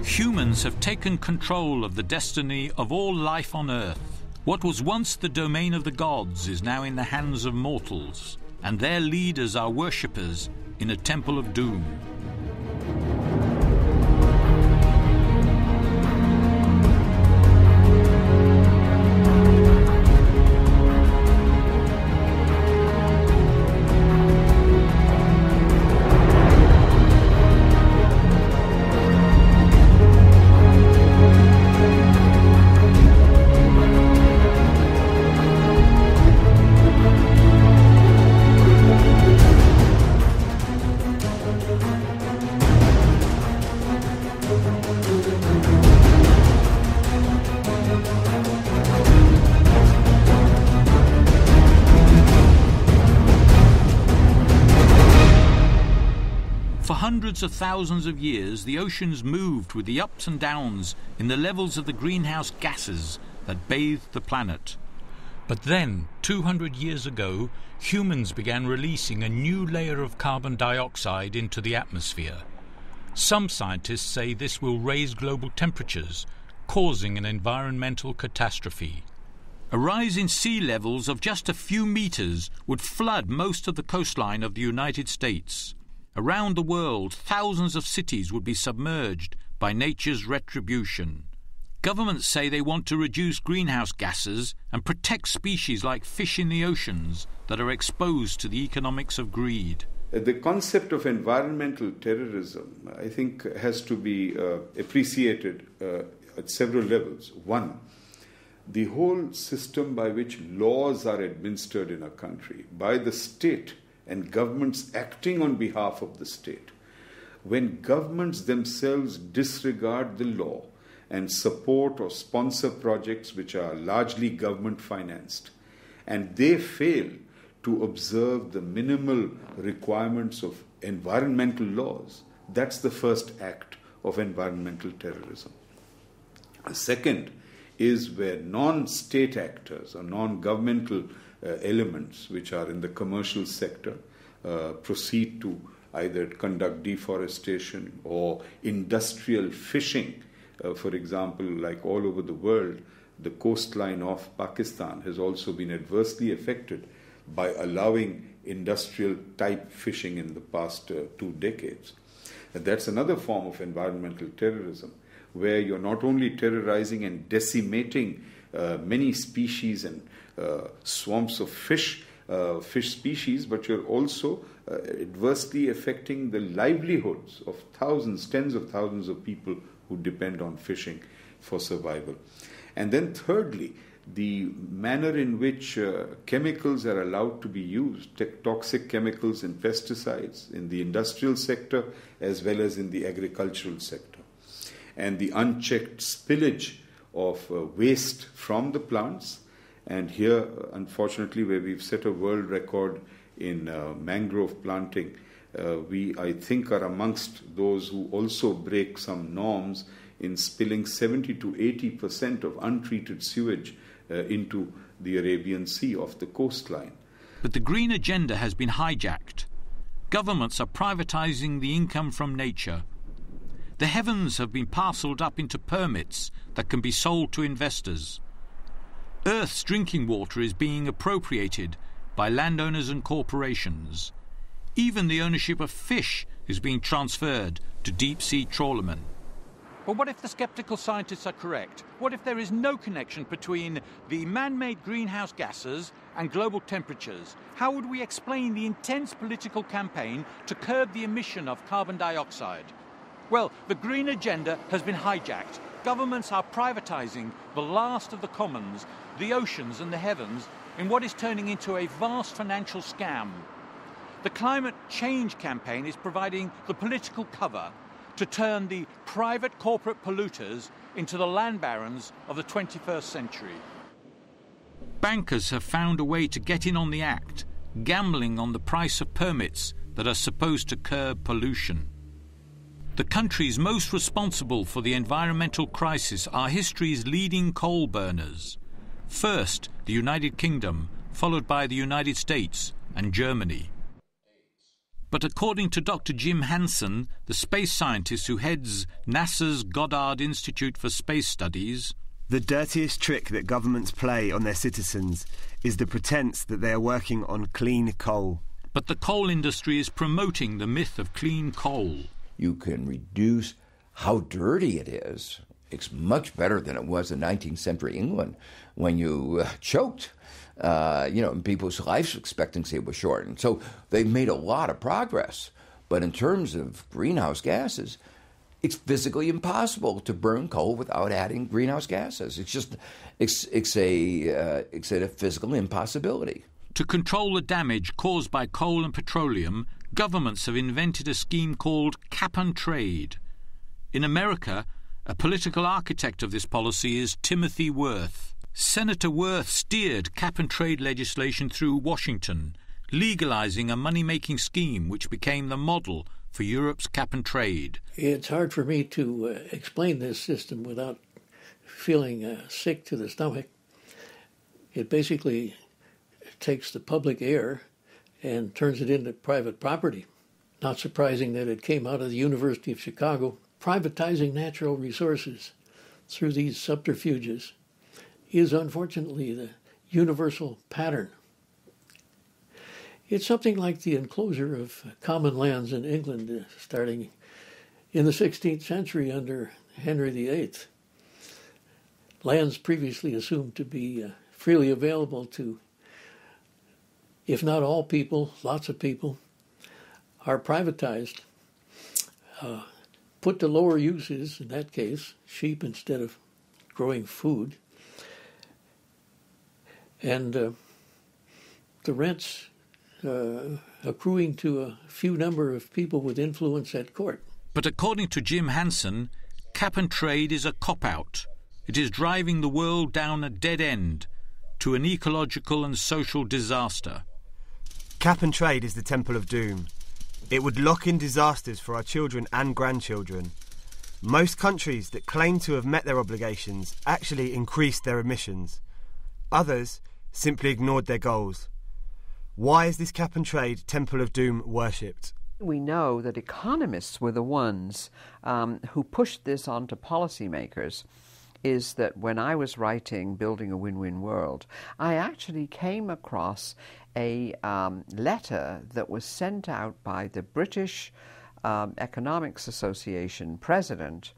Humans have taken control of the destiny of all life on Earth. What was once the domain of the gods is now in the hands of mortals, and their leaders are worshippers in a temple of doom. Hundreds of thousands of years, the oceans moved with the ups and downs in the levels of the greenhouse gases that bathed the planet. But then, 200 years ago, humans began releasing a new layer of carbon dioxide into the atmosphere. Some scientists say this will raise global temperatures, causing an environmental catastrophe. A rise in sea levels of just a few meters would flood most of the coastline of the United States. Around the world, thousands of cities would be submerged by nature's retribution. Governments say they want to reduce greenhouse gases and protect species like fish in the oceans that are exposed to the economics of greed. The concept of environmental terrorism, I think, has to be appreciated at several levels. One, the whole system by which laws are administered in a country by the state and governments acting on behalf of the state. When governments themselves disregard the law and support or sponsor projects which are largely government financed, and they fail to observe the minimal requirements of environmental laws, that's the first act of environmental terrorism. The second is where non-state actors or non-governmental elements which are in the commercial sector proceed to either conduct deforestation or industrial fishing. For example, like all over the world, the coastline of Pakistan has also been adversely affected by allowing industrial type fishing in the past 2 decades. And that's another form of environmental terrorism, where you're not only terrorizing and decimating many species and swarms of fish species, but you're also adversely affecting the livelihoods of thousands, tens of thousands of people who depend on fishing for survival. And then thirdly, the manner in which chemicals are allowed to be used, toxic chemicals and pesticides in the industrial sector as well as in the agricultural sector, and the unchecked spillage of waste from the plants. And here, unfortunately, where we've set a world record in mangrove planting, we, I think, are amongst those who also break some norms in spilling 70 to 80% of untreated sewage into the Arabian Sea off the coastline. But the green agenda has been hijacked. Governments are privatizing the income from nature. The heavens have been parcelled up into permits that can be sold to investors. Earth's drinking water is being appropriated by landowners and corporations. Even the ownership of fish is being transferred to deep-sea trawlermen. But what if the sceptical scientists are correct? What if there is no connection between the man-made greenhouse gases and global temperatures? How would we explain the intense political campaign to curb the emission of carbon dioxide? Well, the green agenda has been hijacked. Governments are privatizing the last of the commons, the oceans and the heavens, in what is turning into a vast financial scam. The climate change campaign is providing the political cover to turn the private corporate polluters into the land barons of the 21st century. Bankers have found a way to get in on the act, gambling on the price of permits that are supposed to curb pollution. The countries most responsible for the environmental crisis are history's leading coal burners. First, the United Kingdom, followed by the United States and Germany. But according to Dr. Jim Hansen, the space scientist who heads NASA's Goddard Institute for Space Studies, the dirtiest trick that governments play on their citizens is the pretense that they are working on clean coal. But the coal industry is promoting the myth of clean coal. You can reduce how dirty it is. It's much better than it was in 19th century England when you choked. And people's life expectancy was shortened. So they've made a lot of progress. But in terms of greenhouse gases, it's physically impossible to burn coal without adding greenhouse gases. It's a physical impossibility. To control the damage caused by coal and petroleum, governments have invented a scheme called cap and trade. In America, a political architect of this policy is Timothy Worth. Senator Worth steered cap and trade legislation through Washington, legalizing a money-making scheme which became the model for Europe's cap and trade. It's hard for me to explain this system without feeling sick to the stomach. It basically takes the public air and turns it into private property. Not surprising that it came out of the University of Chicago. Privatizing natural resources through these subterfuges is unfortunately the universal pattern. It's something like the enclosure of common lands in England starting in the 16th century under Henry VIII. Lands previously assumed to be freely available to, if not all people, lots of people, are privatized, put to lower uses, in that case, sheep instead of growing food, and the rents accruing to a few number of people with influence at court. But according to Jim Hansen, cap and trade is a cop-out. It is driving the world down a dead end to an ecological and social disaster. Cap and trade is the temple of doom. It would lock in disasters for our children and grandchildren. Most countries that claim to have met their obligations actually increased their emissions. Others simply ignored their goals. Why is this cap and trade temple of doom worshipped? We know that economists were the ones who pushed this onto policymakers. Is that when I was writing Building a Win-Win World, I actually came across a letter that was sent out by the British Economics Association president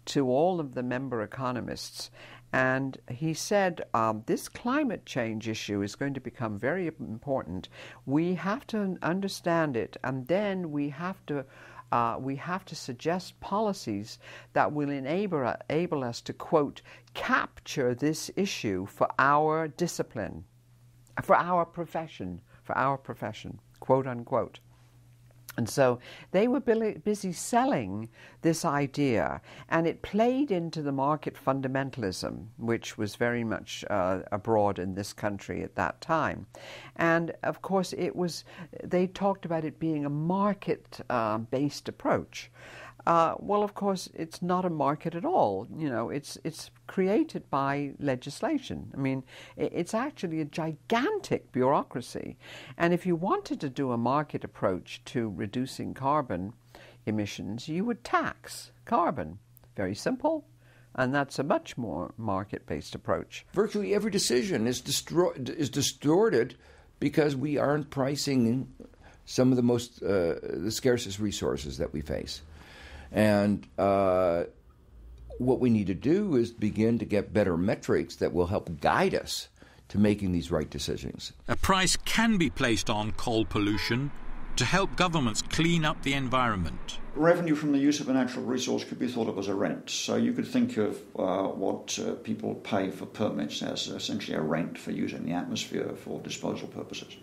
to all of the member economists. And he said, this climate change issue is going to become very important. We have to understand it, and then we have to suggest policies that will enable us to, quote, capture this issue for our discipline, for our profession, quote unquote. And so they were busy selling this idea, and it played into the market fundamentalism, which was very much abroad in this country at that time. And of course, they talked about it being a market-based approach. Well, of course, it's not a market at all. You know, it's created by legislation. I mean, it's actually a gigantic bureaucracy. And if you wanted to do a market approach to reducing carbon emissions, you would tax carbon. Very simple. And that's a much more market-based approach. Virtually every decision is distorted because we aren't pricing some of the scarcest resources that we face. And what we need to do is begin to get better metrics that will help guide us to making these right decisions. A price can be placed on coal pollution to help governments clean up the environment. Revenue from the use of a natural resource could be thought of as a rent. So you could think of what people pay for permits as essentially a rent for using the atmosphere for disposal purposes.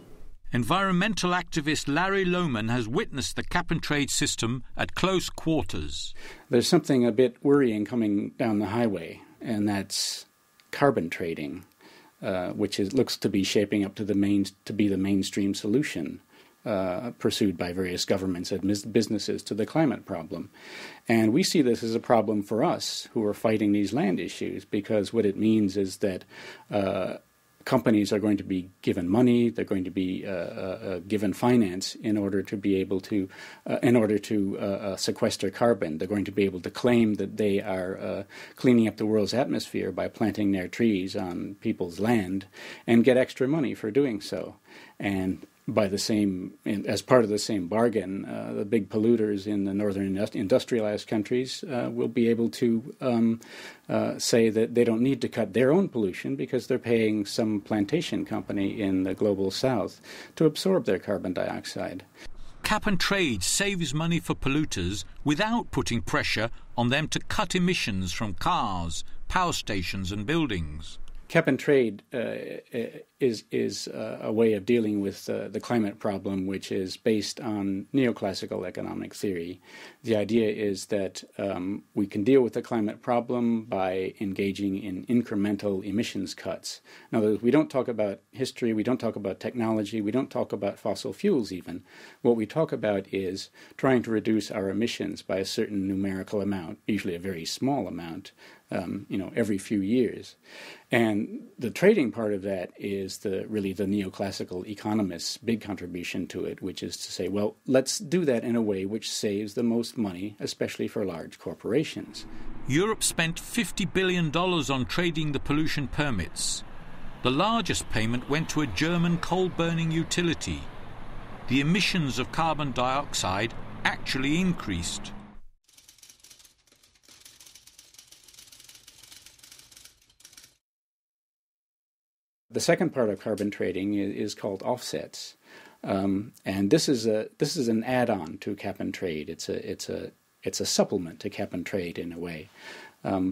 Environmental activist Larry Lohmann has witnessed the cap-and-trade system at close quarters. There's something a bit worrying coming down the highway, and that's carbon trading, which looks to be shaping up to be the mainstream solution pursued by various governments and businesses to the climate problem. And we see this as a problem for us who are fighting these land issues, because what it means is that companies are going to be given money, they're going to be given finance in order to be able to, sequester carbon. They're going to be able to claim that they are cleaning up the world's atmosphere by planting their trees on people's land and get extra money for doing so. And as part of the same bargain, the big polluters in the northern industrialized countries will be able to say that they don't need to cut their own pollution because they're paying some plantation company in the global south to absorb their carbon dioxide. Cap and trade saves money for polluters without putting pressure on them to cut emissions from cars, power stations and buildings. Cap and trade is a way of dealing with the climate problem, which is based on neoclassical economic theory. The idea is that we can deal with the climate problem by engaging in incremental emissions cuts. In other words, we don't talk about history, we don't talk about technology, we don't talk about fossil fuels even. What we talk about is trying to reduce our emissions by a certain numerical amount, usually a very small amount, every few years. And the trading part of that is really the neoclassical economists' big contribution to it, which is to say, well, let's do that in a way which saves the most money, especially for large corporations. Europe spent $50 billion on trading the pollution permits. The largest payment went to a German coal-burning utility. The emissions of carbon dioxide actually increased. The second part of carbon trading is called offsets, and this is an add-on to cap and trade. It's a supplement to cap and trade in a way.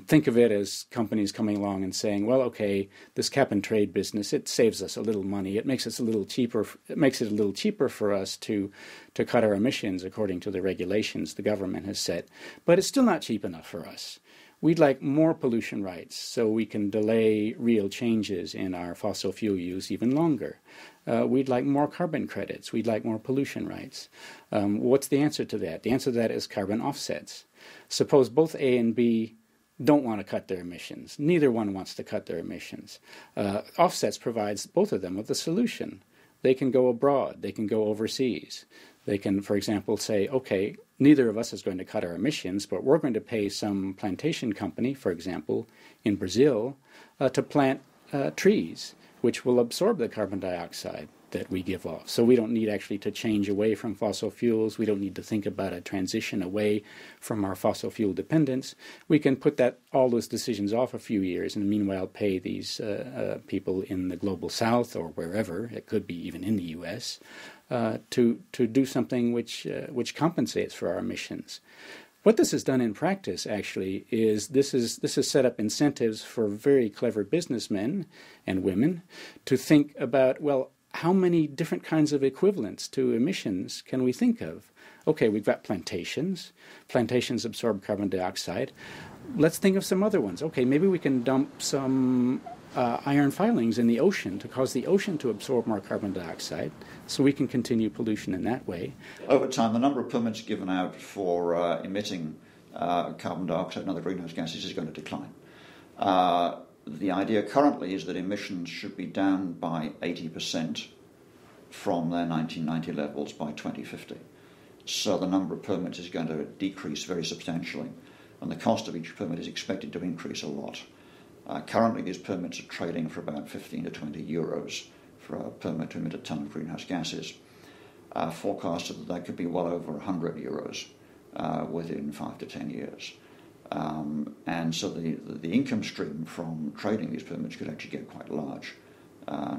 Think of it as companies coming along and saying, well, okay, this cap and trade business, it saves us a little money. It makes it a little cheaper. It makes it a little cheaper for us to cut our emissions according to the regulations the government has set, but it's still not cheap enough for us. We'd like more pollution rights so we can delay real changes in our fossil fuel use even longer. We'd like more carbon credits. We'd like more pollution rights. What's the answer to that? The answer to that is carbon offsets. Suppose both A and B don't want to cut their emissions. Neither one wants to cut their emissions. Offsets provides both of them with a solution. They can go abroad. They can go overseas. They can, for example, say, okay, neither of us is going to cut our emissions, but we're going to pay some plantation company, for example, in Brazil, to plant trees, which will absorb the carbon dioxide that we give off. So we don't need actually to change away from fossil fuels. We don't need to think about a transition away from our fossil fuel dependence. We can put all those decisions off a few years and meanwhile pay these people in the global south or wherever, it could be even in the U.S., to do something which compensates for our emissions. What this has done in practice, actually, is this has set up incentives for very clever businessmen and women to think about, well, how many different kinds of equivalents to emissions can we think of? Okay, we've got plantations. Plantations absorb carbon dioxide. Let's think of some other ones. Okay, maybe we can dump some iron filings in the ocean to cause the ocean to absorb more carbon dioxide, so we can continue pollution in that way. Over time, the number of permits given out for emitting carbon dioxide and other greenhouse gases is going to decline. The idea currently is that emissions should be down by 80% from their 1990 levels by 2050. So the number of permits is going to decrease very substantially, and the cost of each permit is expected to increase a lot. Currently, these permits are trading for about 15 to 20 euros for a permit to emit a ton of greenhouse gases. Forecasted that could be well over 100 euros within 5 to 10 years. And so the income stream from trading these permits could actually get quite large,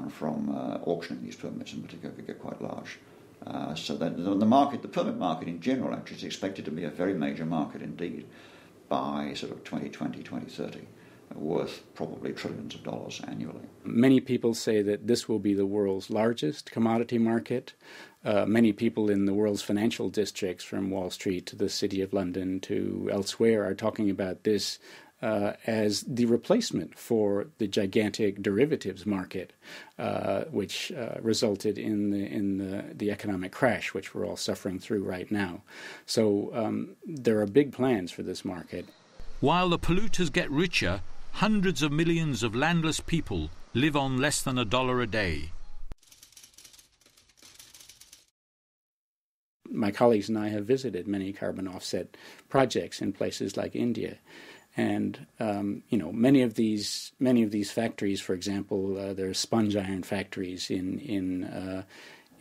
from auctioning these permits in particular could get quite large. So that the permit market in general actually is expected to be a very major market indeed by sort of 2020, 2030. Worth probably trillions of dollars annually. Many people say that this will be the world's largest commodity market. Many people in the world's financial districts, from Wall Street to the City of London to elsewhere, are talking about this as the replacement for the gigantic derivatives market, which resulted in the economic crash, which we're all suffering through right now. So there are big plans for this market. While the polluters get richer, hundreds of millions of landless people live on less than $1 a day. My colleagues and I have visited many carbon offset projects in places like India, and many of these factories, for example, there are sponge iron factories in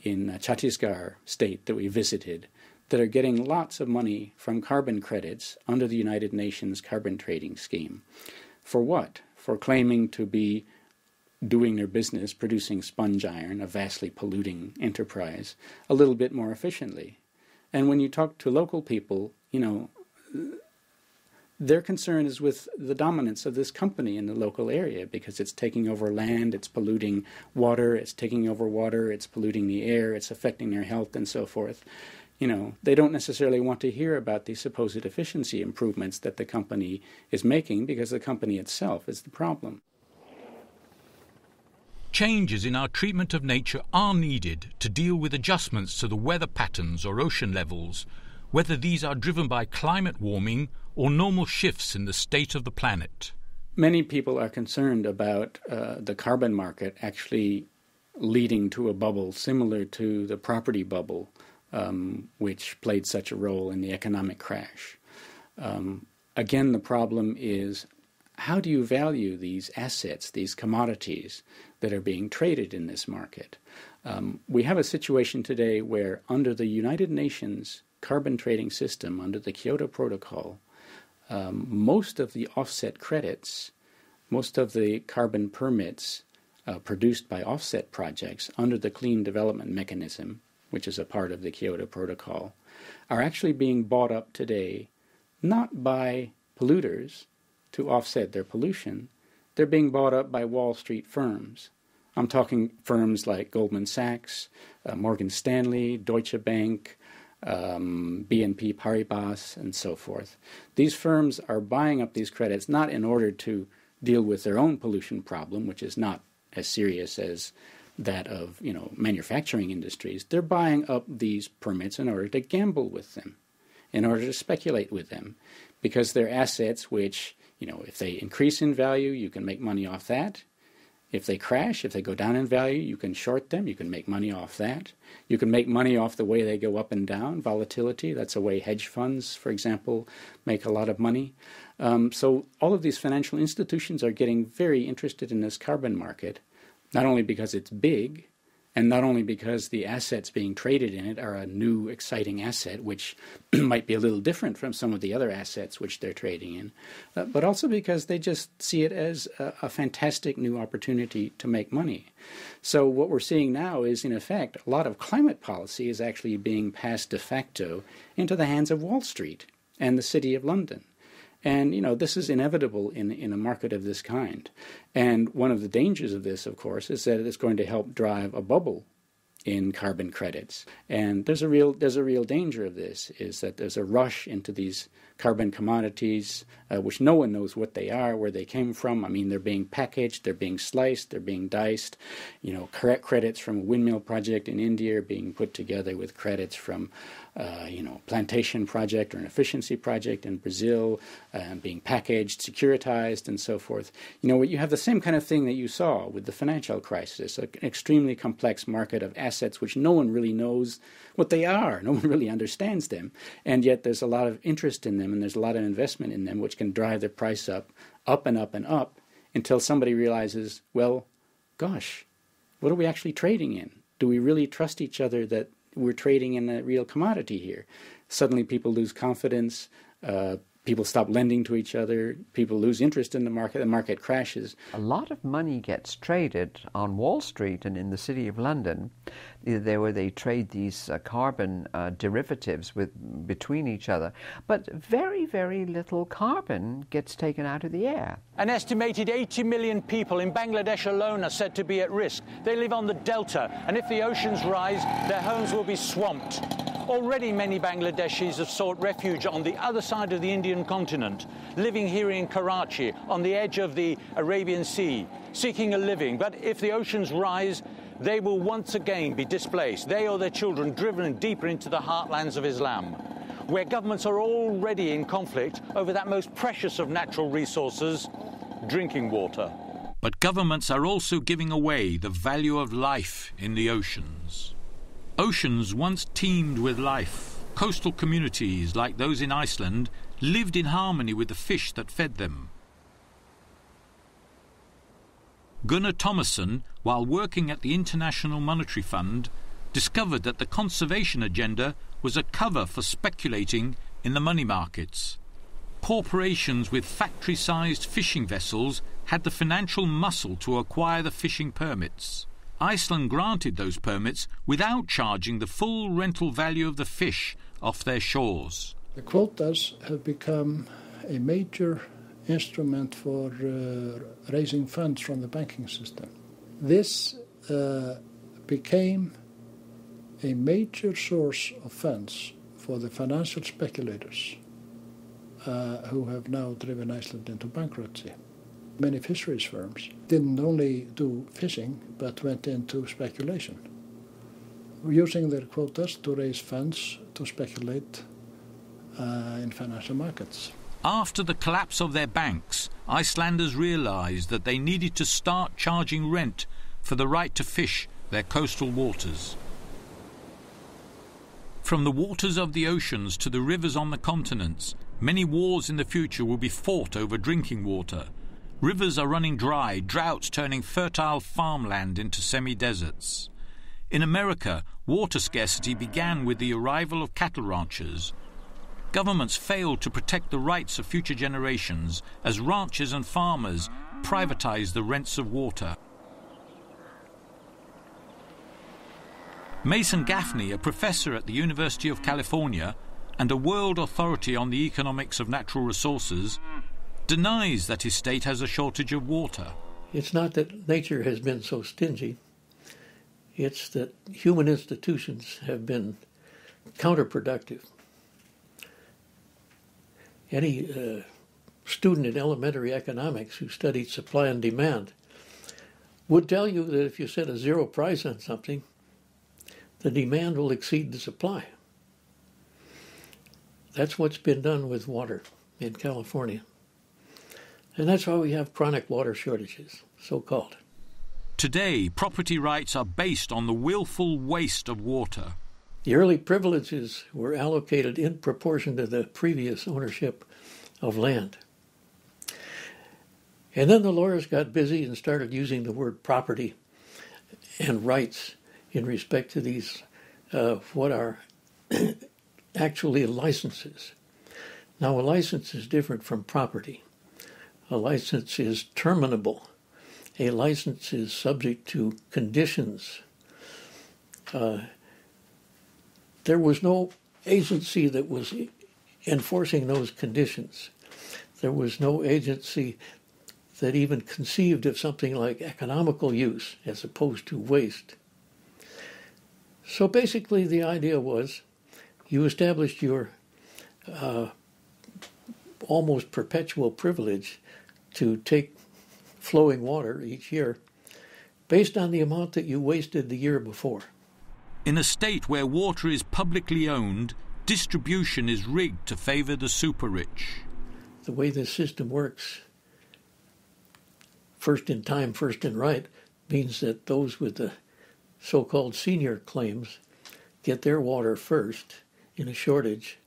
Chhattisgarh state that we visited that are getting lots of money from carbon credits under the United Nations carbon trading scheme. For what? For claiming to be doing their business, producing sponge iron, a vastly polluting enterprise, a little bit more efficiently. And when you talk to local people, their concern is with the dominance of this company in the local area because it's taking over land, it's polluting water, it's taking over water, it's polluting the air, it's affecting their health and so forth. They don't necessarily want to hear about the supposed efficiency improvements that the company is making because the company itself is the problem. Changes in our treatment of nature are needed to deal with adjustments to the weather patterns or ocean levels, whether these are driven by climate warming or normal shifts in the state of the planet. Many people are concerned about the carbon market actually leading to a bubble similar to the property bubble, which played such a role in the economic crash. Again, the problem is, how do you value these assets, these commodities that are being traded in this market? We have a situation today where under the United Nations carbon trading system, under the Kyoto Protocol, most of the offset credits, most of the carbon permits produced by offset projects under the Clean Development Mechanism, which is a part of the Kyoto Protocol, are actually being bought up today not by polluters to offset their pollution. They're being bought up by Wall Street firms. I'm talking firms like Goldman Sachs, Morgan Stanley, Deutsche Bank, BNP Paribas, and so forth. These firms are buying up these credits not in order to deal with their own pollution problem, which is not as serious as that of manufacturing industries. They're buying up these permits in order to gamble with them, in order to speculate with them, because they're assets which, if they increase in value, you can make money off that. If they crash, if they go down in value, you can short them. You can make money off that. You can make money off the way they go up and down, volatility. That's a way hedge funds, for example, make a lot of money. So all of these financial institutions are getting very interested in this carbon market, not only because it's big, and not only because the assets being traded in it are a new, exciting asset, which might be a little different from some of the other assets which they're trading in, but also because they just see it as a fantastic new opportunity to make money. So what we're seeing now is, in effect, a lot of climate policy is actually being passed de facto into the hands of Wall Street and the City of London. And, this is inevitable in a market of this kind. And one of the dangers of this, of course, is that it's going to help drive a bubble in carbon credits. And there's a real danger of this, is that there's a rush into these carbon commodities, which no one knows what they are, where they came from. I mean, they're being packaged, they're being sliced, they're being diced. Credits from a windmill project in India are being put together with credits from plantation project or an efficiency project in Brazil, being packaged, securitized, and so forth. You have the same kind of thing that you saw with the financial crisis, an extremely complex market of assets which no one really knows what they are. No one really understands them. And yet there's a lot of interest in them, and there's a lot of investment in them, which can drive the price up and up and up, until somebody realizes, well, gosh, what are we actually trading in? Do we really trust each other that we're trading in a real commodity here? Suddenly people lose confidence, people stop lending to each other, people lose interest in the market crashes. A lot of money gets traded on Wall Street and in the City of London, where they trade these carbon derivatives between each other, but very, very little carbon gets taken out of the air. An estimated 80 million people in Bangladesh alone are said to be at risk. They live on the delta, and if the oceans rise, their homes will be swamped. Already many Bangladeshis have sought refuge on the other side of the Indian continent, living here in Karachi, on the edge of the Arabian Sea, seeking a living. But if the oceans rise, they will once again be displaced, they or their children driven deeper into the heartlands of Islam, where governments are already in conflict over that most precious of natural resources, drinking water. But governments are also giving away the value of life in the oceans. Oceans once teemed with life. Coastal communities, like those in Iceland, lived in harmony with the fish that fed them. Gunnar Thomasson, while working at the International Monetary Fund, discovered that the conservation agenda was a cover for speculating in the money markets. Corporations with factory-sized fishing vessels had the financial muscle to acquire the fishing permits. Iceland granted those permits without charging the full rental value of the fish off their shores. The quotas have become a major instrument for raising funds from the banking system. This became a major source of funds for the financial speculators who have now driven Iceland into bankruptcy. Many fisheries firms didn't only do fishing, but went into speculation, using their quotas to raise funds to speculate in financial markets. After the collapse of their banks, Icelanders realised that they needed to start charging rent for the right to fish their coastal waters. From the waters of the oceans to the rivers on the continents, many wars in the future will be fought over drinking water. Rivers are running dry, droughts turning fertile farmland into semi-deserts. In America, water scarcity began with the arrival of cattle ranchers. Governments failed to protect the rights of future generations as ranchers and farmers privatized the rents of water. Mason Gaffney, a professor at the University of California and a world authority on the economics of natural resources, denies that his state has a shortage of water. It's not that nature has been so stingy. It's that human institutions have been counterproductive. Any student in elementary economics who studied supply and demand would tell you that if you set a zero price on something, the demand will exceed the supply. That's what's been done with water in California. And that's why we have chronic water shortages, so-called. Today, property rights are based on the willful waste of water. The early privileges were allocated in proportion to the previous ownership of land. And then the lawyers got busy and started using the word property and rights in respect to these, what are actually licenses. Now, a license is different from property. A license is terminable. A license is subject to conditions. There was no agency that was enforcing those conditions. There was no agency that even conceived of something like economical use as opposed to waste. So basically the idea was you established your almost perpetual privilege to take flowing water each year based on the amount that you wasted the year before. In a state where water is publicly owned, distribution is rigged to favour the super-rich. The way this system works, first in time, first in right, means that those with the so-called senior claims get their water first in a shortage,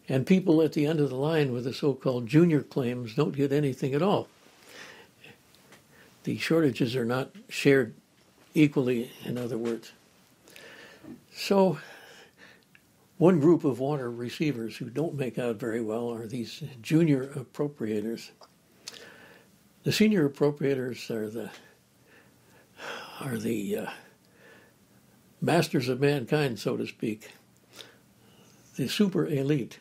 and people at the end of the line with the so-called junior claims don't get anything at all. The shortages are not shared equally, in other words. So one group of water receivers who don't make out very well are these junior appropriators. The senior appropriators are the masters of mankind, so to speak, the super elite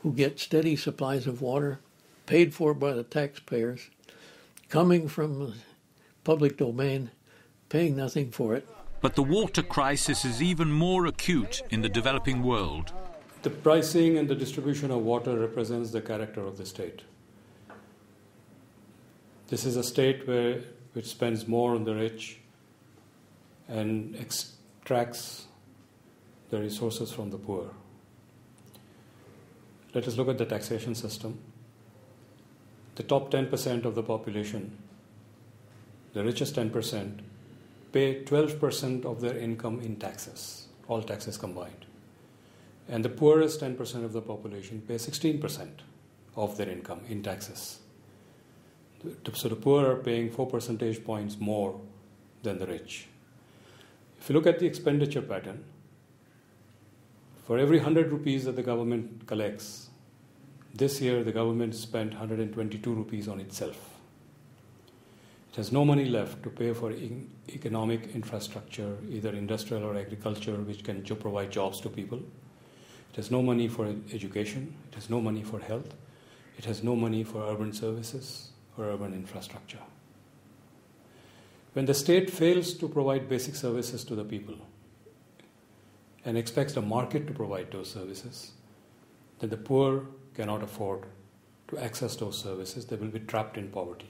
who get steady supplies of water paid for by the taxpayers, coming from the public domain, paying nothing for it. But the water crisis is even more acute in the developing world. The pricing and the distribution of water represents the character of the state. This is a state which spends more on the rich and extracts the resources from the poor. Let us look at the taxation system. the top 10% of the population, the richest 10%, pay 12% of their income in taxes, all taxes combined. And the poorest 10% of the population pay 16% of their income in taxes. So the poor are paying 4 percentage points more than the rich. If you look at the expenditure pattern, for every 100 rupees that the government collects, this year the government spent 122 rupees on itself. It has no money left to pay for economic infrastructure, either industrial or agriculture, which can provide jobs to people. It has no money for education. It has no money for health. It has no money for urban services or urban infrastructure. When the state fails to provide basic services to the people and expects the market to provide those services, then the poor cannot afford to access those services. They will be trapped in poverty.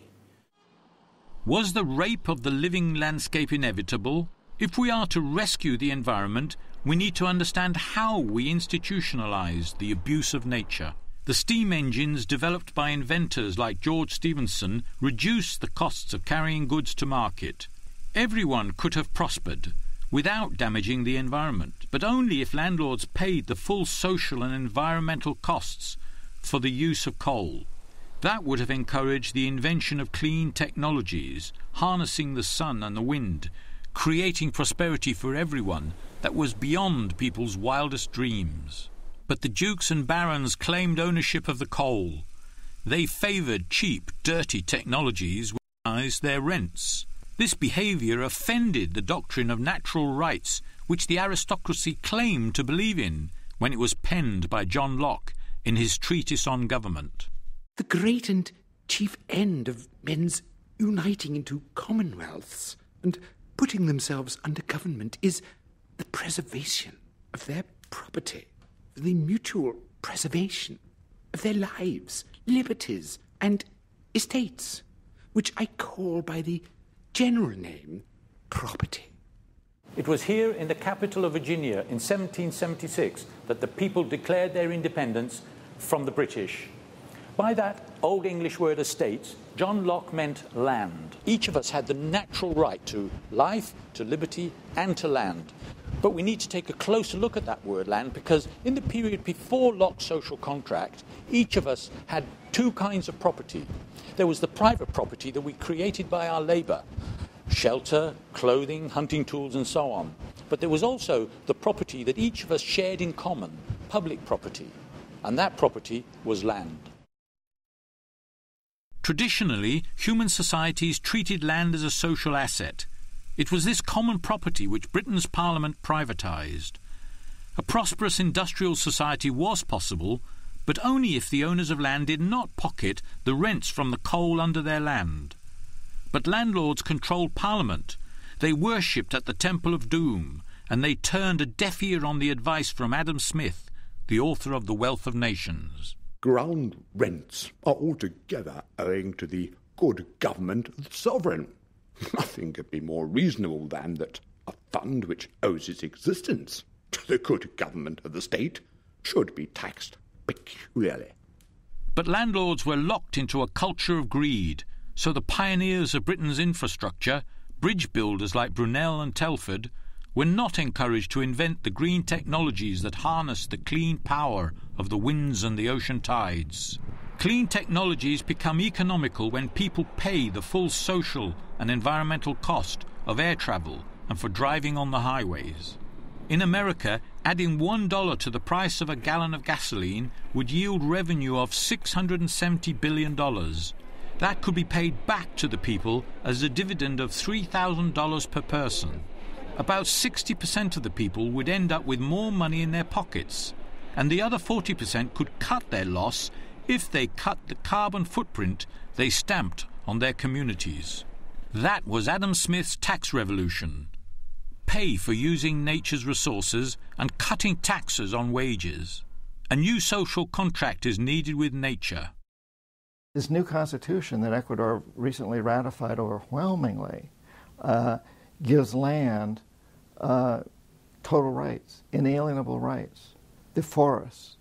Was the rape of the living landscape inevitable? If we are to rescue the environment, we need to understand how we institutionalize the abuse of nature. The steam engines developed by inventors like George Stephenson reduced the costs of carrying goods to market. Everyone could have prospered without damaging the environment, but only if landlords paid the full social and environmental costs for the use of coal. That would have encouraged the invention of clean technologies, harnessing the sun and the wind, creating prosperity for everyone that was beyond people's wildest dreams. But the dukes and barons claimed ownership of the coal. They favoured cheap, dirty technologies which raised their rents. This behaviour offended the doctrine of natural rights which the aristocracy claimed to believe in when it was penned by John Locke in his treatise on government. The great and chief end of men's uniting into commonwealths and putting themselves under government is the preservation of their property, the mutual preservation of their lives, liberties, and estates, which I call by the general name property. It was here in the capital of Virginia in 1776 that the people declared their independence from the British. By that Old English word estate, John Locke meant land. Each of us had the natural right to life, to liberty, and to land. But we need to take a closer look at that word land, because in the period before Locke's social contract, each of us had two kinds of property. There was the private property that we created by our labour, shelter, clothing, hunting tools, and so on. But there was also the property that each of us shared in common, public property, and that property was land. Traditionally, human societies treated land as a social asset. It was this common property which Britain's Parliament privatised. A prosperous industrial society was possible, but only if the owners of land did not pocket the rents from the coal under their land. But landlords controlled Parliament. They worshipped at the Temple of Doom, and they turned a deaf ear on the advice from Adam Smith, the author of The Wealth of Nations. Ground rents are altogether owing to the good government of the sovereign. Nothing could be more reasonable than that a fund which owes its existence to the good government of the state should be taxed peculiarly. But landlords were locked into a culture of greed, so the pioneers of Britain's infrastructure, bridge builders like Brunel and Telford, were not encouraged to invent the green technologies that harnessed the clean power of the winds and the ocean tides. Clean technologies become economical when people pay the full social and environmental cost of air travel and for driving on the highways. In America, adding $1 to the price of a gallon of gasoline would yield revenue of $670 billion. That could be paid back to the people as a dividend of $3,000 per person. About 60% of the people would end up with more money in their pockets, and the other 40% could cut their loss if they cut the carbon footprint they stamped on their communities. That was Adam Smith's tax revolution. Pay for using nature's resources and cutting taxes on wages. A new social contract is needed with nature. This new constitution that Ecuador recently ratified overwhelmingly gives land total rights, inalienable rights. The forests,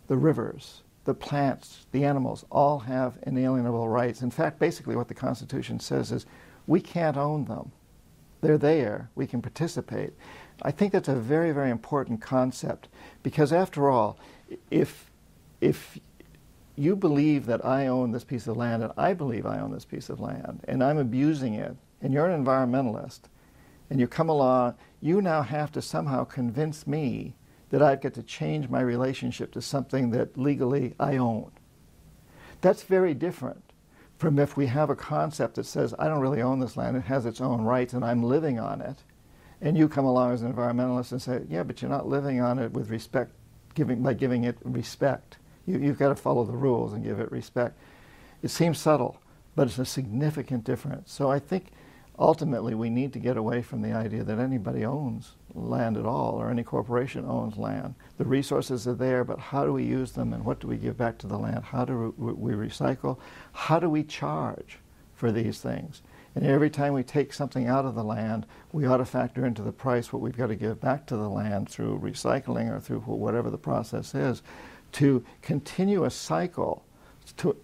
the rivers, the plants, the animals, all have inalienable rights. In fact, basically what the Constitution says is we can't own them. They're there. We can participate. I think that's a very, very important concept because, after all, if you believe that I own this piece of land and I believe I own this piece of land and I'm abusing it, and you're an environmentalist, and you come along, you now have to somehow convince me that I've got to change my relationship to something that legally I own. That's very different from if we have a concept that says, I don't really own this land, it has its own rights and I'm living on it, and you come along as an environmentalist and say, yeah, but you're not living on it with respect, by giving it respect. You've got to follow the rules and give it respect. It seems subtle, but it's a significant difference. So I think ultimately we need to get away from the idea that anybody owns land at all or any corporation owns land. The resources are there, but how do we use them and what do we give back to the land? How do we recycle? How do we charge for these things? And every time we take something out of the land, we ought to factor into the price what we've got to give back to the land through recycling or through whatever the process is, to continue a cycle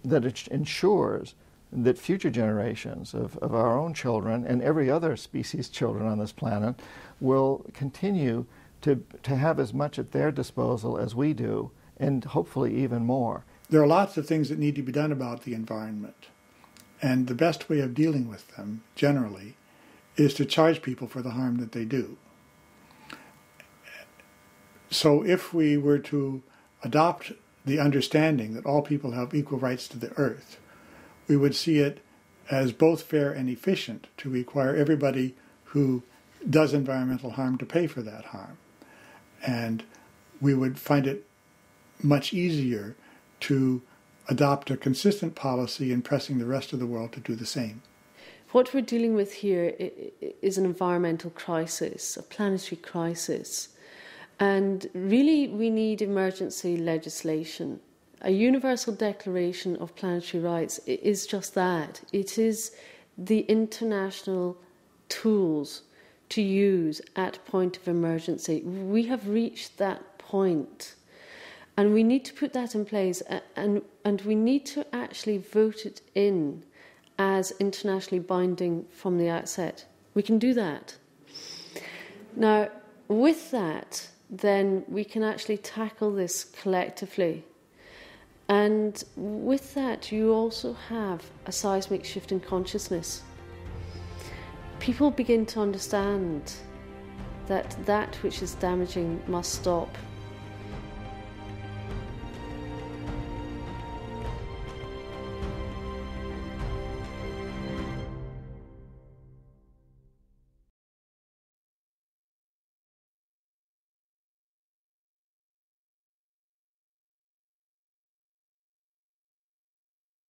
that ensures that future generations of our own children and every other species' children on this planet will continue to have as much at their disposal as we do, and hopefully even more. There are lots of things that need to be done about the environment, and the best way of dealing with them, generally, is to charge people for the harm that they do. So if we were to adopt the understanding that all people have equal rights to the earth, we would see it as both fair and efficient to require everybody who does environmental harm to pay for that harm. And we would find it much easier to adopt a consistent policy in pressing the rest of the world to do the same. What we're dealing with here is an environmental crisis, a planetary crisis. And really we need emergency legislation. A universal declaration of planetary rights is just that. It is the international tools to use at point of emergency. We have reached that point, and we need to put that in place, and we need to actually vote it in as internationally binding from the outset. We can do that. Now, with that, then we can actually tackle this collectively. And with that, you also have a seismic shift in consciousness. People begin to understand that that which is damaging must stop.